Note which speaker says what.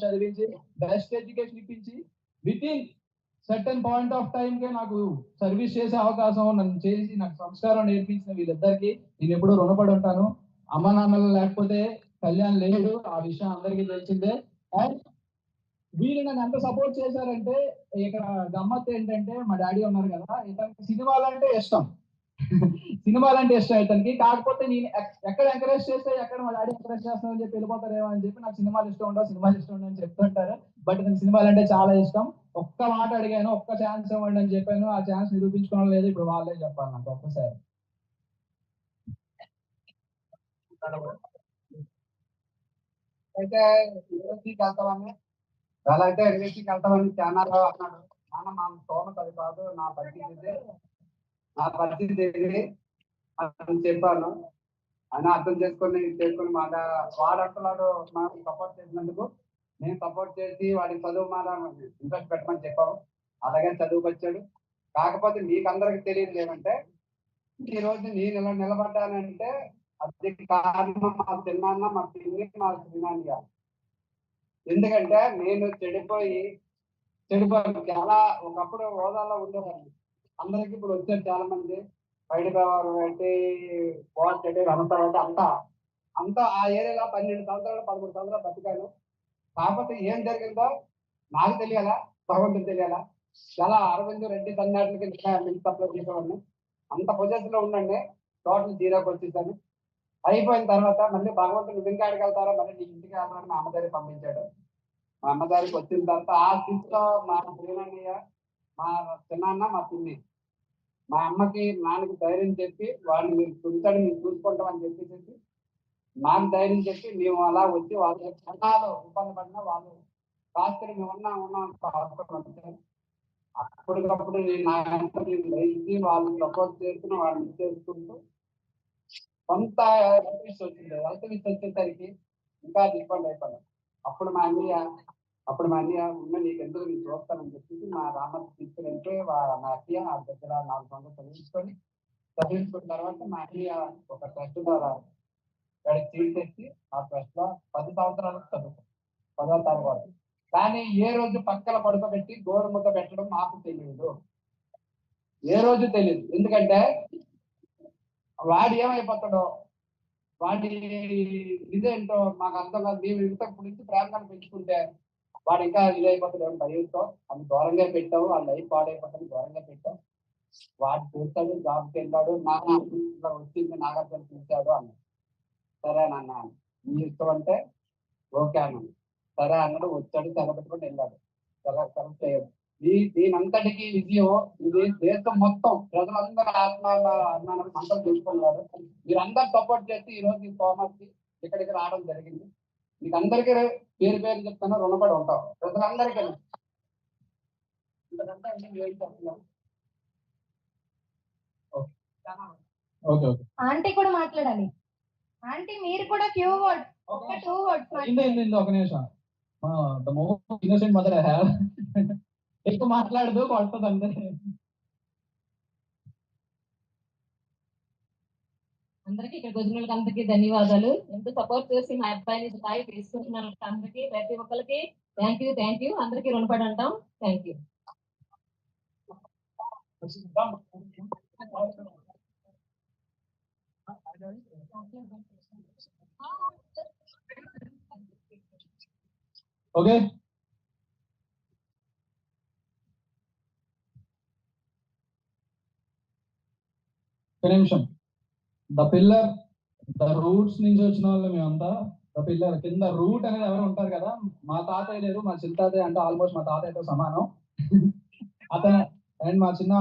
Speaker 1: చదివించి best education ఇప్పించి with in certain point of time కే నాకు సర్వీస్ చేసే అవకాశం నన్ను చేసి నాకు సంస్కారం నేర్పించిన వీళ్ళిద్దరికి నేను ఎప్పుడూ రుణపడి ఉంటాను. అమ్మ నాన్నలు లేకపోతే కళ్యాణ్ లేడు, ఆ విషయం అందరికీ తెలిసిందే. అండ్ వీళ్ళు నన్ను ఎంత సపోర్ట్ చేశారంటే ఇక్కడ గమ్మత్ ఏంటంటే మా డాడీ ఉన్నారు కదా, ఇతనికి సినిమాలంటే ఇష్టం. సినిమాలంటే ఇష్టం ఇతనికి. కాకపోతే నేను ఎక్కడ ఎంకరేజ్ చేస్తే ఎక్కడ మా డాడీ ఎంకరేజ్ చేస్తానని చెప్పి వెళ్ళిపోతారేమో అని చెప్పి నాకు సినిమాలు ఇష్టం ఉండవు అని చెప్తుంటారు. బట్ ఇతనికి సినిమాలంటే చాలా ఇష్టం. ఒక్క మాట అడిగాను, ఒక్క ఛాన్స్ ఇవ్వండి అని చెప్పాను. ఆ ఛాన్స్ నిరూపించుకోవడం లేదు. ఇప్పుడు వాళ్ళే చెప్పాలి నాకు ఒక్కసారి. అయితే యూనివర్సిటీకి వెళ్తామని ఎలా అయితే యూనివర్సిటీకి వెళ్తామని ఛానల్ అన్నాడు. మా తోమత అది కాదు, నా పరిస్థితి ఇది అని చెప్పాను. అని అర్థం చేసుకొని మాట వాడంటున్నాడు. నాకు సపోర్ట్ చేసినందుకు నేను సపోర్ట్ చేసి వాడికి చదువు మాట ఇంట్రెస్ట్ పెట్టమని చెప్పాము. అలాగే చదువుకు వచ్చాడు. కాకపోతే మీకు అందరికి తెలియదు ఏమంటే, ఈ రోజు నేను ఇలా నిలబడ్డానంటే అది కారణం మా చిన్నాన్న, మా పిన్ని, మా చిన్నాన్న గారు. ఎందుకంటే నేను చెడిపోయి చాలా ఒకప్పుడు హోదాలో ఉండేవాడిని. అందరికి ఇప్పుడు వచ్చారు చాలా మంది. బయట పెట్టి పోటీ రమతాడు అంతా ఆ ఏరియాలో 12 సంవత్సరాలు 13 సంవత్సరాలు బతికాను. కాకపోతే ఏం జరిగిందో నాకు తెలియాలా, భగవంతుడు తెలియాలా. చాలా అరవింద్ రెడ్డి సన్యాసులకి మిల్క్ సప్లై చేసేవాడిని. అంత పొజిషన్ లో ఉండండి. టోటల్ జీరోకి వచ్చేసాను. అయిపోయిన తర్వాత మళ్ళీ భగవంతుడు ఇంటికాడికి వెళ్తారో మళ్ళీ నీ ఇంటికి వెళ్తారని మా అమ్మగారి పంపించాడు. మా అమ్మగారికి వచ్చిన తర్వాత ఆ స్థితిలో మా శ్రీనన్నయ్య, మా చిన్నాన్న, మా పిన్ని, మా అమ్మకి నాన్నకి ధైర్యం చెప్పి వాళ్ళు మీరు చూస్తాడు మీరు చూసుకుంటామని చెప్పేసి నాకు ధైర్యం చెప్పి మేము అలా వచ్చి వాళ్ళు క్షణాలు ఇబ్బంది పడినా వాళ్ళు కాస్త మేము ఉన్నాం అప్పటికప్పుడు నేను నా లేచి వాళ్ళు సపోర్ట్ చేస్తున్న వాళ్ళని చేసుకుంటూ కొంత వచ్చింది. వచ్చేసరికి ఇంకా ఇబ్బంది అయిపోయింది. అప్పుడు మా అన్నయ్య ఉన్న నీకు ఎందుకు నేను చూస్తానని చెప్పేసి మా రామకి తీసుకుని మా అన్నయ్య ఆ దగ్గర 4 సంవత్సరాలు చదివించుకున్న తర్వాత మా అన్నయ్య ఒక ట్రస్ట్ ద్వారా తీసేసి ఆ ట్రస్ట్ లో 10 సంవత్సరాలకు చదువుతాం 10వ తరగతి. కానీ ఏ రోజు పక్కన పడుకోబెట్టి గోరుముద్ద పెట్టడం మాకు తెలియదు. ఏ రోజు తెలియదు. ఎందుకంటే వాడు ఏమైపోతాడో, వాడి ఇదేంటో మాకు అర్థం కాదు. మేము ఇంతకు నుంచి ప్రేమగా పెంచుకుంటే వాడు ఇంకా ఇదైపోతాడు భయంతో అది దూరంగా పెట్టావు. వాళ్ళ లైఫ్ పాడైపోతుంది దూరంగా పెట్టావు. వాడు చూస్తాడు, జాబ్కి వెళ్ళాడు, వచ్చింది నాగార్జున పిలిచాడు అన్నాడు. సరేనన్నా మీ ఇష్టం అంటే ఓకే అన్నాడు. సరే అన్నాడు. వచ్చాడు, తెగబెట్టుకొని వెళ్ళాడు. సెలెక్ట్ అయ్యాడు. దీనంతటికీ విజయం ఇది దేశం మొత్తం ప్రజలందరూ అభిమానం అందరూ తెలుసుకున్నారు. మీరందరూ సపోర్ట్ చేసి ఈ రోజు ఈ థామస్కి ఇక్కడికి రావడం జరిగింది. మీకు అందరికీ పేరు చెప్తాను, రుణపడి ఉంటాం ప్రజలందరికీ.
Speaker 2: ఆంటీ కూడా మాట్లాడాలి. ఆంటీ మీరు కూడా ఫ్యూ వర్డ్స్, ఒక 2 వర్డ్స్
Speaker 1: ఒక నిమిషం. The most innocent mother I have. ఎక్కువ మాట్లాడదు, కొడుతుంది అంతే.
Speaker 3: అందరికీ ఇక్కడికి వచ్చిన వాళ్ళకి అందరికీ ధన్యవాదాలు. ఎంత సపోర్ట్ చేసి మా అబ్బాయిని స్థాయి తీసుకుంటున్న అందరికీ ప్రతి ఒక్కరికి థ్యాంక్ యూ. అందరికీ రుణపడి ఉంటాం. Thank you.
Speaker 1: ఓకే, ఒక నిమిషం. ద పిల్లర్, ద రూట్స్ నుంచి వచ్చిన వాళ్ళు మేమంతా. ద పిల్లర్ కింద రూట్ అనేది ఎవరు ఉంటారు కదా, మా తాతయ్య లేరు, మా చిన్న తాతయ్య అంటే ఆల్మోస్ట్ మా తాతయ్యతో సమానం. అతను అండ్ మా చిన్న